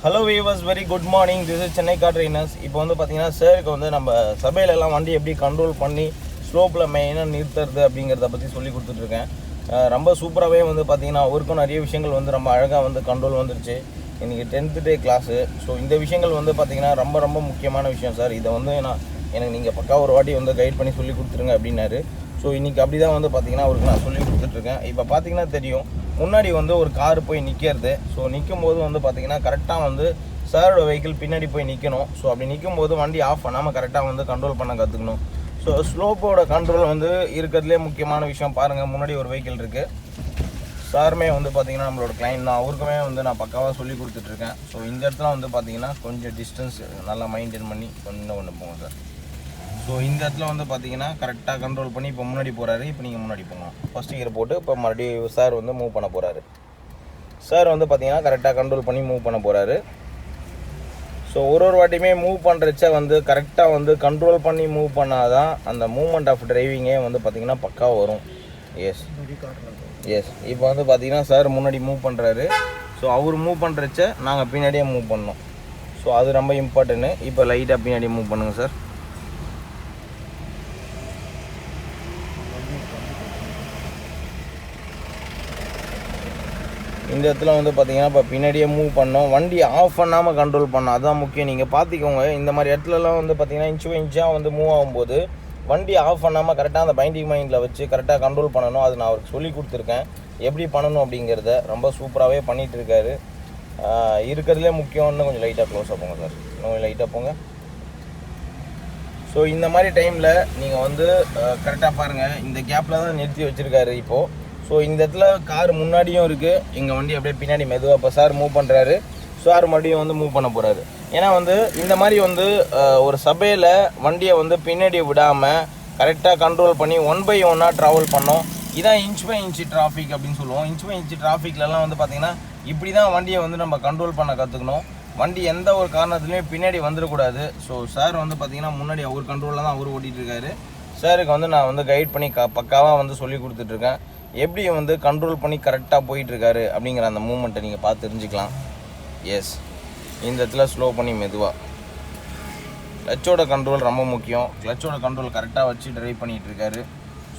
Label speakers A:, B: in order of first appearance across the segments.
A: Hello viewers, very good morning. This is Chennai car trainers. இப்போ வந்து பார்த்தீங்கன்னா சாருக்கு வந்து நம்ம சபையிலலாம் வண்டி எப்படி கண்ட்ரோல் பண்ணி ஸ்லோப்பில் மெயினாக நிறுத்துறது அப்படிங்கிறத பற்றி சொல்லி கொடுத்துட்ருக்கேன். ரொம்ப சூப்பராகவே வந்து பார்த்தீங்கன்னா அவருக்கும் நிறைய விஷயங்கள் வந்து ரொம்ப அழகாக வந்து கண்ட்ரோல் வந்துருச்சு. இன்றைக்கி 10th டே கிளாஸு. ஸோ இந்த விஷயங்கள் வந்து பார்த்தீங்கன்னா ரொம்ப ரொம்ப முக்கியமான விஷயம் சார். இதை வந்து எனக்கு நீங்கள் பக்கா ஒரு வாட்டி வந்து கைட் பண்ணி சொல்லி கொடுத்துருங்க அப்படின்னாரு. ஸோ இன்றைக்கி அப்படி தான் வந்து பார்த்தீங்கன்னா அவருக்கு நான் சொல்லி கொடுத்துட்ருக்கேன். இப்போ பார்த்தீங்கன்னா தெரியும், முன்னாடி வந்து ஒரு கார் போய் நிற்கிறது. ஸோ நிற்கும் போது வந்து பார்த்தீங்கன்னா கரெக்டாக வந்து சாரோட வெஹிக்கிள் பின்னாடி போய் நிற்கணும். ஸோ அப்படி நிற்கும் போது வண்டி ஆஃப் பண்ணாமல் கரெக்டாக வந்து கண்ட்ரோல் பண்ண கற்றுக்கணும். ஸோ ஸ்லோப்போட கண்ட்ரோல் வந்து இருக்கிறதுலே முக்கியமான விஷயம். பாருங்கள், முன்னாடி ஒரு வெஹிக்கிள் இருக்குது. சாருமே வந்து பார்த்திங்கன்னா நம்மளோட கிளைண்ட் தான். அவருக்குமே வந்து நான் பக்காவாக சொல்லி கொடுத்துட்ருக்கேன். ஸோ இந்த இடத்துல வந்து பார்த்திங்கன்னா கொஞ்சம் டிஸ்டன்ஸ் நல்லா மெயின்டைன் பண்ணி ஒன்று போங்க சார். ஸோ இந்த இடத்துல வந்து பார்த்தீங்கன்னா கரெக்டாக கண்ட்ரோல் பண்ணி இப்போ முன்னாடி போகிறாரு. இப்போ நீங்கள் முன்னாடி போங்க. ஃபஸ்ட்டு கியர் போட்டு இப்போ மறுபடியும் சார் வந்து மூவ் பண்ண போகிறாரு. சார் வந்து பார்த்தீங்கன்னா கரெக்டாக கண்ட்ரோல் பண்ணி மூவ் பண்ண போகிறாரு. ஸோ ஒரு வாட்டியுமே மூவ் பண்ணுறச்ச வந்து கரெக்டாக வந்து கண்ட்ரோல் பண்ணி மூவ் பண்ணால் தான் அந்த மூவ்மெண்ட் ஆஃப் டிரைவிங்கே வந்து பார்த்திங்கன்னா பக்காவாக வரும். எஸ் இப்போ வந்து பார்த்திங்கன்னா சார் முன்னாடி மூவ் பண்ணுறாரு. ஸோ அவர் மூவ் பண்ணுறச்ச நாங்கள் பின்னாடியே மூவ் பண்ணோம். ஸோ அது ரொம்ப இம்பார்ட்டன்ட்டு. இப்போ லைட்டாக பின்னாடி மூவ் பண்ணுங்கள் சார். இந்த இடத்துல வந்து பார்த்தீங்கன்னா இப்போ பின்னாடியே மூவ் பண்ணோம். வண்டி ஆஃப் பண்ணாமல் கண்ட்ரோல் பண்ணோம். அதுதான் முக்கியம். நீங்கள் பார்த்துக்கோங்க, இந்த மாதிரி இடத்துலலாம் வந்து பார்த்தீங்கன்னா இன்ச்சாக வந்து மூவ் ஆகும்போது வண்டி ஆஃப் பண்ணாமல் கரெக்டாக அந்த பைண்டிங் மைண்டில் வச்சு கரெக்டாக கண்ட்ரோல் பண்ணணும். அது நான் அவருக்கு சொல்லி கொடுத்துருக்கேன் எப்படி பண்ணணும் அப்படிங்கிறத. ரொம்ப சூப்பராகவே பண்ணிகிட்ருக்காரு. இருக்கிறதுலே முக்கியம். இன்னும் கொஞ்சம் லைட்டாக க்ளோஸாக போங்க சார். இன்னும் லைட்டாக போங்க. ஸோ இந்த மாதிரி டைமில் நீங்கள் வந்து கரெக்டாக பாருங்கள், இந்த கேப்பில் தான் நிறுத்தி வச்சுருக்காரு இப்போது. ஸோ இந்த இடத்துல கார் முன்னாடியும் இருக்குது, எங்கள் வண்டி அப்படியே பின்னாடி மெதுவாக இப்போ சார் மூவ் பண்ணுறாரு. சார் மறுபடியும் வந்து மூவ் பண்ண போகிறாரு. ஏன்னா வந்து இந்த மாதிரி வந்து ஒரு சபையில் வண்டியை வந்து பின்னாடி விடாமல் கரெக்டாக கண்ட்ரோல் பண்ணி 1/1 ட்ராவல் பண்ணோம். இதான் இன்ச் பை இன்ச் டிராஃபிக் அப்படின்னு சொல்லுவோம். இன்ச் பை இன்ச் டிராஃபிக்லலாம் வந்து பார்த்திங்கன்னா இப்படி தான் வண்டியை வந்து நம்ம கண்ட்ரோல் பண்ண கற்றுக்கணும். வண்டி எந்த ஒரு காரணத்துலேயும் பின்னாடி வந்துடக்கூடாது. ஸோ சார் வந்து பார்த்திங்கன்னா முன்னாடி அவர் கண்ட்ரோலில் தான் அவர் ஓட்டிகிட்ருக்காரு. சாருக்கு வந்து நான் வந்து கைட் பண்ணி பக்காவாக வந்து சொல்லி கொடுத்துட்ருக்கேன். எப்படி வந்து கண்ட்ரோல் பண்ணி கரெக்டாக போயிட்டுருக்காரு அப்படிங்கிற அந்த மூமெண்ட்டை நீங்கள் பார்த்து தெரிஞ்சுக்கலாம். எஸ், இந்த இடத்துல ஸ்லோ பண்ணி மெதுவாக. கிளச்சோட கண்ட்ரோல் ரொம்ப முக்கியம். கிளச்சோட கண்ட்ரோல் கரெக்டாக வச்சு ட்ரைவ் பண்ணிகிட்ருக்காரு.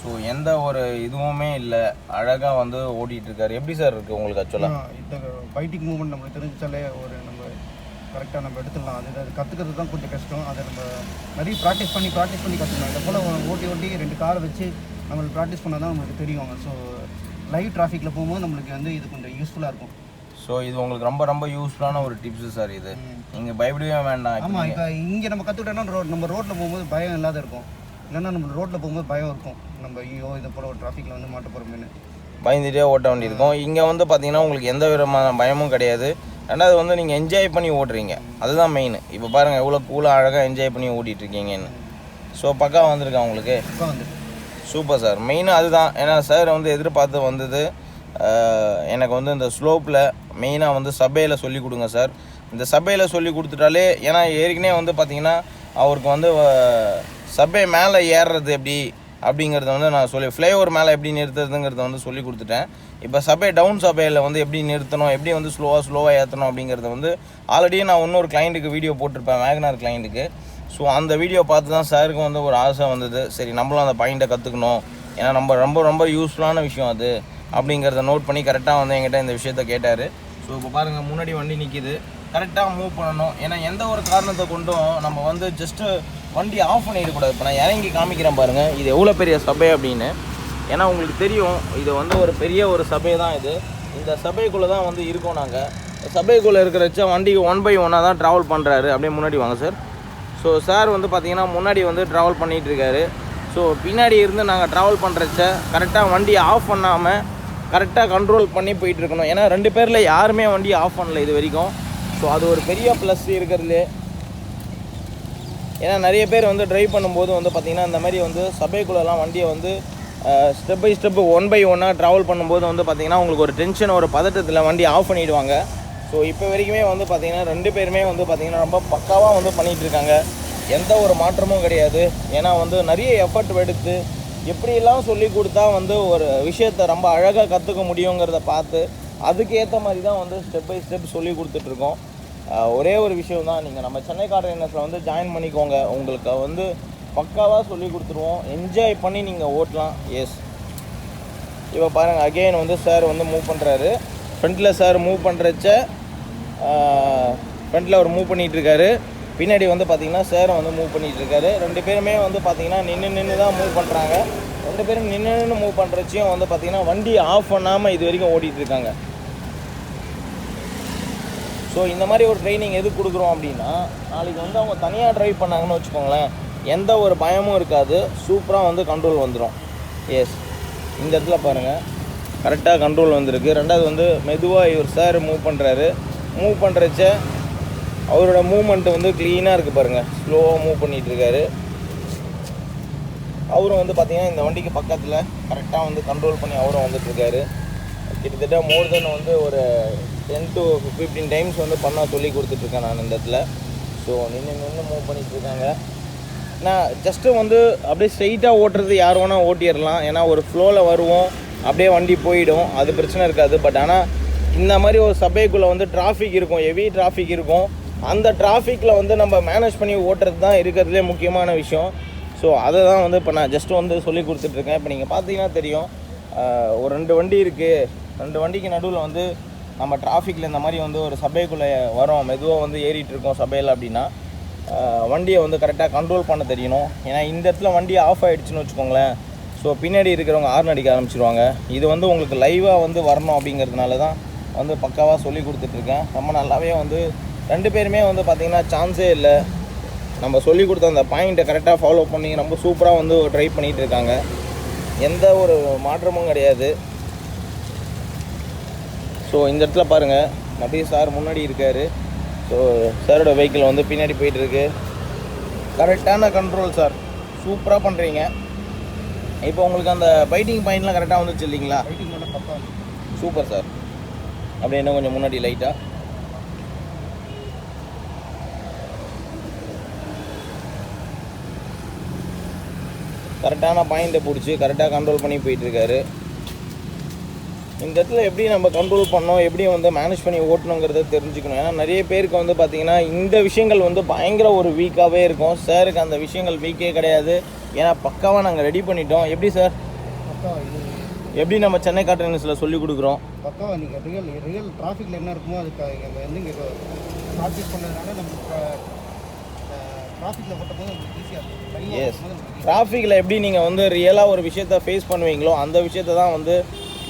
A: ஸோ எந்த ஒரு இதுவுமே இல்லை, அழகாக வந்து ஓட்டிகிட்ருக்காரு. எப்படி சார் இருக்குது உங்களுக்கு ஆக்சுவலாக?
B: இந்த பைட்டிங் மூவ்மெண்ட் நம்மளுக்கு தெரிஞ்சாலே ஒரு நம்ம கரெக்டாக நம்ம எடுத்துடலாம். அது கற்றுக்கிறது தான் கொஞ்சம் கஷ்டம். அதை நம்ம நிறைய ப்ராக்டிஸ் பண்ணி கற்றுக்கணும். இதை போல் ஓட்டி 2 காரை வச்சு நம்மளுக்கு ப்ராக்டிஸ் பண்ணால் தான் நம்மளுக்கு தெரியும். ஸோ லைவ் டிராஃபிக்கில் போகும்போது நம்மளுக்கு வந்து இது கொஞ்சம் யூஸ்ஃபுல்லாக இருக்கும்.
A: ஸோ இது உங்களுக்கு ரொம்ப ரொம்ப யூஸ்ஃபுல்லான ஒரு டிப்ஸு சார். இது நீங்கள் பயப்படவே வேண்டாம்.
B: ஆமாம், இப்போ இங்கே நம்ம கற்றுக்கிட்டோன்னா நம்ம ரோட்டில் போகும்போது பயம் இல்லாத இருக்கும். இல்லைன்னா நம்ம ரோட்டில் போகும்போது பயம் இருக்கும். நம்ம ஐயோ இதை போல் ஒரு டிராஃபிக்கில் வந்து மாட்ட போகிறோம்னு
A: பயந்துகிட்டே ஓட்ட வேண்டியிருக்கும். இங்கே வந்து பார்த்தீங்கன்னா உங்களுக்கு எந்த விதமான பயமும் கிடையாது. ரெண்டாவது வந்து நீங்கள் என்ஜாய் பண்ணி ஓட்டுறீங்க, அதுதான் மெயின். இப்போ பாருங்கள் எவ்வளோ கூலாக அழகாக என்ஜாய் பண்ணி ஓட்டிகிட்ருக்கீங்கன்னு. ஸோ பக்கா வந்திருக்கேன் உங்களுக்கு. Super sir. மெயினாக அதுதான். ஏன்னா சார் வந்து எதிர்பார்த்து வந்தது எனக்கு வந்து இந்த ஸ்லோப்பில் மெயினாக வந்து சபையில் சொல்லி கொடுங்க சார். இந்த சபையில் சொல்லி கொடுத்துட்டாலே, ஏன்னா ஏற்கனவே வந்து பார்த்திங்கன்னா அவருக்கு வந்து சபை மேலே ஏறுறது எப்படி அப்படிங்கிறத வந்து நான் ஃப்ளைஓவர் மேலே எப்படி நிறுத்துறதுங்கிறத வந்து சொல்லி கொடுத்துட்டேன். இப்போ டவுன் சபையில் வந்து எப்படி நிறுத்தணும், எப்படி வந்து ஸ்லோவாக ஏற்றணும் அப்படிங்கிறத வந்து ஆல்ரெடியே நான் இன்னொரு கிளைண்ட்டுக்கு வீடியோ போட்டிருப்பேன், வேகனார் கிளைண்ட்டுக்கு. ஸோ அந்த வீடியோ பார்த்து தான் சாருக்கு வந்து ஒரு ஆசை வந்தது. சரி, நம்மளும் அந்த பாயிண்ட்டை கற்றுக்கணும், ஏன்னா நம்ம ரொம்ப ரொம்ப யூஸ்ஃபுல்லான விஷயம் அது அப்படிங்கிறத நோட் பண்ணி கரெக்டாக வந்து என்கிட்ட இந்த விஷயத்த கேட்டார். ஸோ இப்போ பாருங்கள், முன்னாடி வண்டி நிற்கிது, கரெக்டாக மூவ் பண்ணணும். ஏன்னா எந்த ஒரு காரணத்தை கொண்டும் நம்ம வந்து ஜஸ்ட்டு வண்டி ஆஃப் பண்ணிடக்கூடாது. இப்போ நான் இறங்கி காமிக்கிறேன் பாருங்கள், இது எவ்வளோ பெரிய சபை அப்படின்னு. ஏன்னா உங்களுக்கு தெரியும், இது வந்து ஒரு பெரிய ஒரு சபை தான் இது. இந்த சபைக்குள்ளே தான் வந்து இருக்கோம் நாங்கள். சபைக்குள்ளே இருக்கிறச்ச வண்டிக்கு 1/1 தான் ட்ராவல் பண்ணுறாரு. அப்படியே முன்னாடி வாங்க சார். ஸோ சார் வந்து பார்த்திங்கன்னா முன்னாடி வந்து ட்ராவல் பண்ணிகிட்ருக்காரு. ஸோ பின்னாடி இருந்து நாங்கள் ட்ராவல் பண்ணுறச்ச கரெக்டாக வண்டி ஆஃப் பண்ணாமல் கரெக்டாக கண்ட்ரோல் பண்ணி போயிட்டுருக்கணும். ஏன்னா 2 பேரில் யாருமே வண்டி ஆஃப் பண்ணல இது வரைக்கும். ஸோ அது ஒரு பெரிய ப்ளஸ் இருக்கிறது. ஏன்னா நிறைய பேர் வந்து ட்ரைவ் பண்ணும்போது வந்து பார்த்திங்கன்னா இந்த மாதிரி வந்து சபைக்குள்ளெல்லாம் வண்டியை வந்து ஸ்டெப் பை ஸ்டெப்பு 1/1 ட்ராவல் பண்ணும்போது வந்து பார்த்திங்கன்னா உங்களுக்கு ஒரு டென்ஷன், ஒரு பதட்டத்தில் வண்டி ஆஃப் பண்ணிவிடுவாங்க. ஸோ இப்போ வரைக்குமே வந்து பார்த்திங்கன்னா 2 பேருமே வந்து பார்த்திங்கன்னா ரொம்ப பக்காவாக வந்து பண்ணிகிட்ருக்காங்க. எந்த ஒரு மாற்றமும் கிடையாது. ஏன்னா வந்து நிறைய எஃபர்ட் எடுத்து எப்படியெல்லாம் சொல்லி கொடுத்தா வந்து ஒரு விஷயத்தை ரொம்ப அழகாக கற்றுக்க முடியுங்கிறத பார்த்து அதுக்கு ஏற்ற மாதிரி தான் வந்து ஸ்டெப் பை ஸ்டெப் சொல்லி கொடுத்துட்ருக்கோம். ஒரே ஒரு விஷயம் தான், நீங்கள் நம்ம சென்னை கார் ட்ரைனர்ஸில் வந்து ஜாயின் பண்ணிக்கோங்க. உங்களுக்கு வந்து பக்காவாக சொல்லி கொடுத்துருவோம். என்ஜாய் பண்ணி நீங்கள் ஓட்டலாம். எஸ், இப்போ பாருங்கள் அகெயின் வந்து சார் வந்து மூவ் பண்ணுறாரு. ஃப்ரண்ட்டில் சார் மூவ் பண்ணுறச்ச ஃப்ரண்ட்டில் அவர் மூவ் பண்ணிகிட்ருக்காரு. பின்னாடி வந்து பார்த்திங்கன்னா சார் வந்து மூவ் பண்ணிகிட்ருக்காரு. 2 பேருமே வந்து பார்த்திங்கன்னா நின்று தான் மூவ் பண்ணுறாங்க. 2 பேரும் நின்று மூவ் பண்ணுறச்சையும் வந்து பார்த்திங்கன்னா வண்டி ஆஃப் பண்ணாமல் இது வரைக்கும் ஓட்டிகிட்ருக்காங்க. ஸோ இந்த மாதிரி ஒரு ட்ரைனிங் எது கொடுக்குறோம் அப்படின்னா, நாளைக்கு வந்து அவங்க தனியாக ட்ரைவ் பண்ணாங்கன்னு வச்சுக்கோங்களேன், எந்த ஒரு பயமும் இருக்காது, சூப்பராக வந்து கண்ட்ரோல் வந்துடும். எஸ், இந்த இடத்துல பாருங்கள் கரெக்டாக கண்ட்ரோல் வந்திருக்கு. ரெண்டாவது வந்து மெதுவாக இவர் சார் மூவ் பண்ணுறாரு. மூவ் பண்ணுறச்ச அவரோட மூவ்மெண்ட்டு வந்து க்ளீனாக இருக்குது பாருங்கள். ஸ்லோவாக மூவ் பண்ணிகிட்ருக்காரு. அவரும் வந்து பார்த்திங்கன்னா இந்த வண்டிக்கு பக்கத்தில் கரெக்டாக வந்து கண்ட்ரோல் பண்ணி அவரும் வந்துட்டுருக்காரு. கிட்டத்தட்ட மோர் தென் வந்து ஒரு 10 to 15 டைம்ஸ் வந்து பண்ண சொல்லி கொடுத்துட்ருக்கேன் நான் இந்த இடத்துல. ஸோ நின்று மூவ் பண்ணிகிட்ருக்காங்க. நான் ஜஸ்ட்டு வந்து அப்படியே ஸ்ட்ரெயிட்டாக ஓட்டுறது யார் வேணால் ஓட்டிடலாம். ஏன்னா ஒரு ஃப்ளோவில் வருவோம், அப்படியே வண்டி போயிடும், அது பிரச்சனை இருக்காது. பட் ஆனால் இந்த மாதிரி ஒரு சபைக்குள்ளே வந்து டிராஃபிக் இருக்கும், ஹெவி டிராஃபிக் இருக்கும். அந்த டிராஃபிக்கில் வந்து நம்ம மேனேஜ் பண்ணி ஓட்டுறது தான் இருக்கிறதுலே முக்கியமான விஷயம். ஸோ அதை தான் வந்து இப்போ நான் ஜஸ்ட்டு வந்து சொல்லி கொடுத்துட்ருக்கேன். இப்போ நீங்கள் பார்த்தீங்கன்னா தெரியும், ஒரு 2 வண்டி இருக்குது. 2 வண்டிக்கு நடுவில் வந்து நம்ம டிராஃபிக்கில் இந்த மாதிரி வந்து ஒரு சபைக்குள்ளே வரோம், மெதுவாக வந்து ஏறிட்டுருக்கோம் சபையில் அப்படின்னா வண்டியை வந்து கரெக்டாக கண்ட்ரோல் பண்ண தெரியணும். ஏன்னா இந்த இடத்துல வண்டி ஆஃப் ஆகிடுச்சின்னு வச்சுக்கோங்களேன், ஸோ பின்னாடி இருக்கிறவங்க ஹார்ன் அடிக்க ஆரம்பிச்சிருவாங்க. இது வந்து உங்களுக்கு லைவாக வந்து வரணும் அப்படிங்கிறதுனால தான் வந்து பக்காவாக சொல்லி கொடுத்துட்ருக்கேன். ரொம்ப நல்லாவே வந்து 2 பேருமே வந்து பார்த்திங்கன்னா சான்ஸே இல்லை. நம்ம சொல்லி கொடுத்த அந்த பாயிண்ட்டை கரெக்டாக ஃபாலோ பண்ணி ரொம்ப சூப்பராக வந்து ட்ரை பண்ணிகிட்டு இருக்காங்க. எந்த ஒரு மாற்றமும் கிடையாது. ஸோ இந்த இடத்துல பாருங்கள் அப்படியே சார் முன்னாடி இருக்கார். ஸோ சாரோட வெஹிக்கிள் வந்து பின்னாடி போயிட்டுருக்கு. கரெக்டான கண்ட்ரோல் சார், சூப்பராக பண்ணுறீங்க. இப்போ உங்களுக்கு அந்த பைட்டிங் பாயிண்ட்லாம் கரெக்டாக வந்துச்சு இல்லைங்களா? Super sir. அப்படியே இன்னும் கொஞ்சம் முன்னாடி லைட்டாக கரெக்டான பாயிண்ட்டை பிடிச்சி கரெக்டாக கண்ட்ரோல் பண்ணி போயிட்டுருக்காரு. இந்த இடத்துல எப்படி நம்ம கண்ட்ரோல் பண்ணோம், எப்படி வந்து மேனேஜ் பண்ணி ஓட்டணுங்கிறத தெரிஞ்சுக்கணும். ஏன்னா நிறைய பேருக்கு வந்து பார்த்திங்கன்னா இந்த விஷயங்கள் வந்து பயங்கர ஒரு வீக்காகவே இருக்கும். சாருக்கு அந்த விஷயங்கள் வீக்கே கிடையாது. ஏன்னா பக்காவாக நாங்கள் ரெடி பண்ணிட்டோம். எப்படி சார், எப்படி நம்ம சென்னை கார் ட்ரைனர்ஸில் சொல்லி கொடுக்குறோம்
B: பக்காவாக நீங்கள் ரியல் டிராஃபிக்கில் என்ன இருக்குமோ அதுக்கு வந்து இங்கே ப்ராக்டிஸ் பண்ணதுனால நமக்கு டிராஃபிக்கில் போட்டபோது நமக்கு ஈஸியாக இருக்கும்.
A: எஸ், டிராஃபிக்கில் எப்படி நீங்கள் வந்து ரியலாக ஒரு விஷயத்தை ஃபேஸ் பண்ணுவீங்களோ அந்த விஷயத்தை தான் வந்து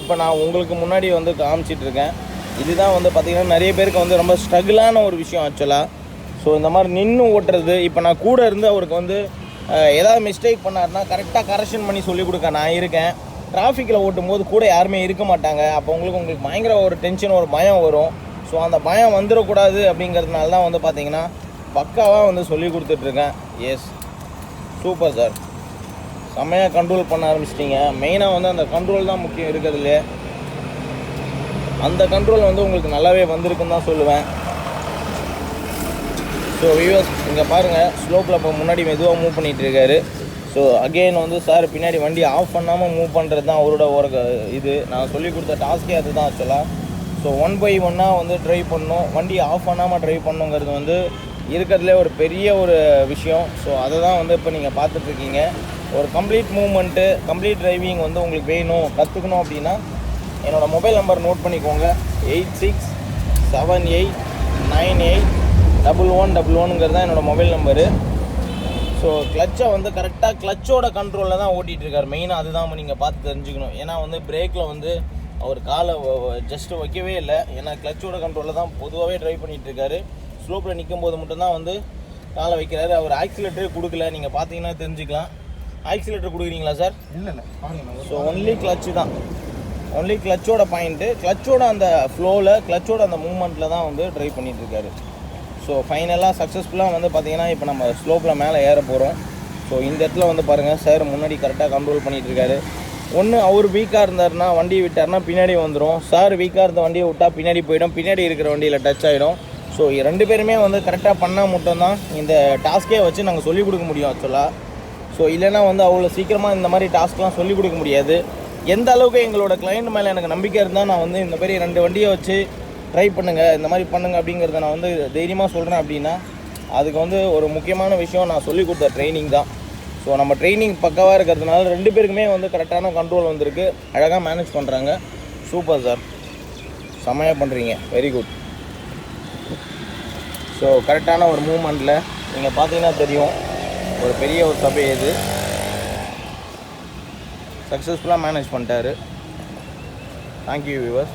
A: இப்போ நான் உங்களுக்கு முன்னாடி வந்து காமிச்சிட்ருக்கேன். இதுதான் வந்து பார்த்திங்கன்னா நிறைய பேருக்கு வந்து ரொம்ப ஸ்ட்ரகிளான ஒரு விஷயம் ஆக்சுவலாக. ஸோ இந்த மாதிரி நின்று ஓட்டுறது, இப்போ நான் கூட இருந்து அவருக்கு வந்து ஏதாவது மிஸ்டேக் பண்ணாருன்னா கரெக்டாக கரெக்ஷன் பண்ணி சொல்லிக் கொடுக்க நான் இருக்கேன். டிராஃபிக்கில் ஓட்டும் போது கூட யாருமே இருக்க மாட்டாங்க. அப்போ உங்களுக்கு பயங்கர ஒரு டென்ஷன், ஒரு பயம் வரும். ஸோ அந்த பயம் வந்துடக்கூடாது அப்படிங்கிறதுனால தான் வந்து பார்த்திங்கன்னா பக்காவாக வந்து சொல்லி கொடுத்துட்ருக்கேன். எஸ், சூப்பர் சார், செம்மையாக கண்ட்ரோல் பண்ண ஆரம்பிச்சிட்டிங்க. மெயினாக வந்து அந்த கண்ட்ரோல் தான் முக்கியம் இருக்கிறதுலே. அந்த கண்ட்ரோல் வந்து உங்களுக்கு நல்லாவே வந்திருக்குன்னு தான் சொல்லுவேன். ஸோ வியூவர்ஸ் இங்கே பாருங்கள், ஸ்லோப்பில் இப்போ முன்னாடி மெதுவாக மூவ் பண்ணிகிட்டு இருக்காரு. ஸோ அகெயின் வந்து சார் பின்னாடி வண்டி ஆஃப் பண்ணாமல் மூவ் பண்ணுறது தான் அவரோட ஒரு இது. நான் சொல்லி கொடுத்த டாஸ்கே அது தான் ஆக்சுவலாக. ஸோ 1 by 1 வந்து ட்ரைவ் பண்ணணும், வண்டி ஆஃப் பண்ணாமல் ட்ரைவ் பண்ணுங்கிறது வந்து இருக்கிறதுலே ஒரு பெரிய ஒரு விஷயம். ஸோ அதை தான் வந்து இப்போ நீங்கள் பார்த்துட்ருக்கீங்க. ஒரு கம்ப்ளீட் மூவ்மெண்ட்டு, கம்ப்ளீட் டிரைவிங் வந்து உங்களுக்கு வேணும், கற்றுக்கணும் அப்படின்னா என்னோடய மொபைல் நம்பர் நோட் பண்ணிக்கோங்க. 8678981111 தான் என்னோடய மொபைல் நம்பரு. ஸோ கிளச்சை வந்து கரெக்டாக கிளச்சோட கண்ட்ரோலில் தான் ஓட்டிகிட்ருக்காரு. மெயினாக அதுதான் நீங்கள் பார்த்து தெரிஞ்சுக்கணும். ஏன்னா வந்து பிரேக்கில் வந்து அவர் காலை ஜஸ்ட்டு வைக்கவே இல்லை. ஏன்னா கிளச்சோட கண்ட்ரோலில் தான் பொதுவாகவே ட்ரைவ் பண்ணிகிட்ருக்காரு. ஸ்லோப்பில் நிற்கும் போது மட்டும்தான் வந்து காலை வைக்கிறாரு. அவர் ஆக்சிலேட்டரே கொடுக்கல, நீங்கள் பார்த்தீங்கன்னா தெரிஞ்சுக்கலாம். ஆக்சிலேட்டர் கொடுக்குறீங்களா சார்?
B: இல்லை பாருங்கள்.
A: ஸோ ஒன்லி கிளச்சு தான், ஒன்லி கிளச்சோட பாயிண்ட்டு, கிளச்சோட அந்த ஃப்ளோவில், கிளச்சோட அந்த மூவ்மெண்ட்டில் தான் வந்து ட்ரைவ் பண்ணிகிட்ருக்காரு. ஸோ ஃபைனலாக சக்ஸஸ்ஃபுல்லாக வந்து பார்த்திங்கன்னா இப்போ நம்ம ஸ்லோப்பில் மேலே ஏற போகிறோம். ஸோ இந்த இடத்துல வந்து பாருங்கள் சார் முன்னாடி கரெக்டாக கண்ட்ரோல் பண்ணிகிட்ருக்காரு. ஒன்று அவர் வீக்காக இருந்தாருன்னா வண்டியை விட்டார்னா பின்னாடி வந்துடும். சார் வீக்காக இருந்த வண்டியை விட்டால் பின்னாடி போயிடும், பின்னாடி இருக்கிற வண்டியில் டச் ஆகிடும். ஸோ 2 பேருமே வந்து கரெக்டாக பண்ணால் மட்டும்தான் இந்த டாஸ்க்கே வச்சு நாங்கள் சொல்லிக் கொடுக்க முடியும் ஆக்சுவலாக. ஸோ இல்லைனா வந்து அவ்வளோ சீக்கிரமாக இந்த மாதிரி டாஸ்க்லாம் சொல்லிக் கொடுக்க முடியாது. எந்த அளவுக்கு எங்களோட கிளைண்ட் மேலே எனக்கு நம்பிக்கை இருந்தால் நான் வந்து இந்த மாதிரி 2 வண்டியை வச்சு ட்ரை பண்ணுங்கள், இந்த மாதிரி பண்ணுங்கள் அப்படிங்கிறத நான் வந்து தைரியமாக சொல்கிறேன். அப்படின்னா அதுக்கு வந்து ஒரு முக்கியமான விஷயம் நான் சொல்லிக் கொடுத்த ட்ரைனிங் தான். ஸோ நம்ம ட்ரைனிங் பக்காவாக இருக்கிறதுனால 2 பேருக்குமே வந்து கரெக்டான கண்ட்ரோல் வந்திருக்கு. அழகாக மேனேஜ் பண்ணுறாங்க. சூப்பர் சார், செம்மையாக பண்ணுறீங்க, வெரி குட். ஸோ கரெக்டான ஒரு மூமெண்ட்டில் நீங்கள் பார்த்தீங்கன்னா தெரியும், ஒரு பெரிய ஒரு சபை இது சக்ஸஸ்ஃபுல்லாக மேனேஜ் பண்ணிட்டாரு. Thank you viewers.